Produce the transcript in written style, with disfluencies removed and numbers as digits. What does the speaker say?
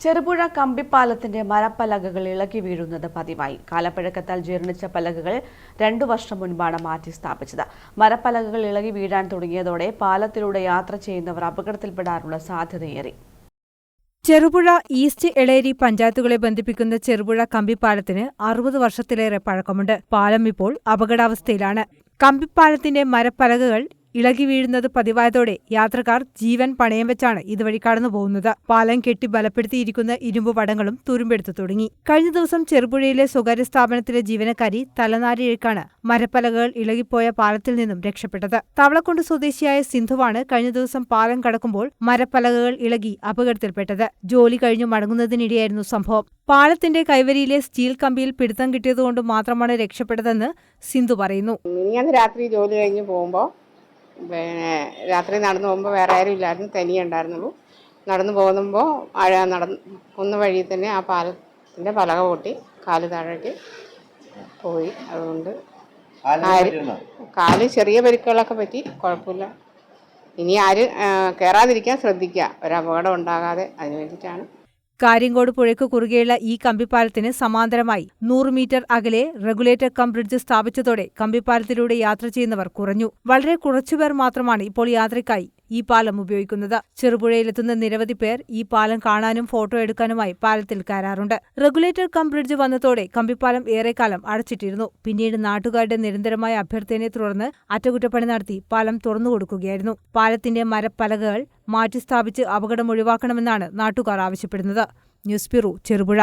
ചെറുപുഴ കമ്പിപ്പാലത്തിന്റെ മരപ്പലകകൾ ഇളകി വീഴുന്നത് പതിവായി. കാലപ്പഴക്കത്താൽ ജീർണിച്ച പലകകൾ 2 വർഷം മുൻപാണ് മാറ്റി സ്ഥാപിച്ചത്. മരപ്പലകകൾ ഇളകി വീഴാൻ തുടങ്ങിയതോടെ പാലത്തിലൂടെ യാത്ര ചെയ്യുന്നവർ അപകടത്തിൽപ്പെടാനുള്ള സാധ്യതയേറി. ചെറുപുഴ ഈസ്റ്റ് എളേരി പഞ്ചായത്തുകളെ ബന്ധിപ്പിക്കുന്ന ചെറുപുഴ കമ്പിപ്പാലത്തിന് 60 വർഷത്തിലേറെ പഴക്കമുണ്ട്. പാലം ഇപ്പോൾ അപകടാവസ്ഥയിലാണ്. കമ്പിപ്പാലത്തിന്റെ മരപ്പലകകൾ ഇളകി വീഴുന്നത് പതിവായതോടെ യാത്രക്കാർ ജീവൻ പണയം വെച്ചാണ് ഇതുവഴി കടന്നുപോകുന്നത്. പാലം കെട്ടി ബലപ്പെടുത്തിയിരിക്കുന്ന ഇരുമ്പ് പടങ്ങളും തുരുമ്പെടുത്തു തുടങ്ങി. കഴിഞ്ഞ ദിവസം ചെറുപുഴയിലെ സ്വകാര്യ സ്ഥാപനത്തിലെ ജീവനക്കാരി തലനാരിഴക്കാണ് മരപ്പലകകൾ ഇളകിപ്പോയ പാലത്തിൽ നിന്നും രക്ഷപ്പെട്ടത്. തവളക്കുണ്ട് സ്വദേശിയായ സിന്ധുവാണ് കഴിഞ്ഞ ദിവസം പാലം കടക്കുമ്പോൾ മരപ്പലകകൾ ഇളകി അപകടത്തിൽപ്പെട്ടത്. ജോലി കഴിഞ്ഞു മടങ്ങുന്നതിനിടെയായിരുന്നു സംഭവം. പാലത്തിന്റെ കൈവരിയിലെ സ്റ്റീൽ കമ്പിയിൽ പിടുത്തം കിട്ടിയതുകൊണ്ട് മാത്രമാണ് രക്ഷപ്പെട്ടതെന്ന് സിന്ധു പറയുന്നു. രാത്രി ജോലി കഴിഞ്ഞ് പോകുമ്പോൾ രാത്രി നടന്നു പോകുമ്പോൾ വേറെ ആരും ഇല്ലായിരുന്നു, തനിയെ ഉണ്ടായിരുന്നുള്ളൂ. നടന്നു പോകുമ്പോൾ ഒന്ന് വഴി തന്നെ ആ പാലത്തിൻ്റെ പലക പൊട്ടി കാല് താഴേക്ക് പോയി. അതുകൊണ്ട് കാല് ചെറിയ പരിക്കുകളൊക്കെ പറ്റി, കുഴപ്പമില്ല. ഇനി ആരും കയറാതിരിക്കാൻ ശ്രദ്ധിക്കുക, ഒരു അപകടം ഉണ്ടാകാതെ. അതിന് വേണ്ടിയിട്ടാണ്. കാര്യങ്കോട് പുഴയ്ക്ക് കുറുകെയുള്ള ഈ കമ്പിപ്പാലത്തിന് സമാന്തരമായി 100 മീറ്റർ അകലെ റെഗുലേറ്റർ കം ബ്രിഡ്ജ് സ്ഥാപിച്ചതോടെ കമ്പിപ്പാലത്തിലൂടെ യാത്ര ചെയ്യുന്നവർ കുറഞ്ഞു. വളരെ കുറച്ചുപേർ മാത്രമാണ് ഇപ്പോൾ യാത്രയ്ക്കായി ഈ പാലം ഉപയോഗിക്കുന്നത്. ചെറുപുഴയിലെത്തുന്ന നിരവധി പേർ ഈ പാലം കാണാനും ഫോട്ടോ എടുക്കാനുമായി പാലത്തിൽ കയറാറുണ്ട്. റെഗുലേറ്റർ കം ബ്രിഡ്ജ് വന്നതോടെ കമ്പിപ്പാലം ഏറെക്കാലം അടച്ചിട്ടിരുന്നു. പിന്നീട് നാട്ടുകാരുടെ നിരന്തരമായ അഭ്യർത്ഥനയെ തുടർന്ന് അറ്റകുറ്റപ്പണി നടത്തി പാലം തുറന്നുകൊടുക്കുകയായിരുന്നു. പാലത്തിന്റെ മരപ്പലകകൾ മാറ്റിസ്ഥാപിച്ച് അപകടം ഒഴിവാക്കണമെന്നാണ് നാട്ടുകാർ ആവശ്യപ്പെടുന്നത്. News bureau, Cherupuzha.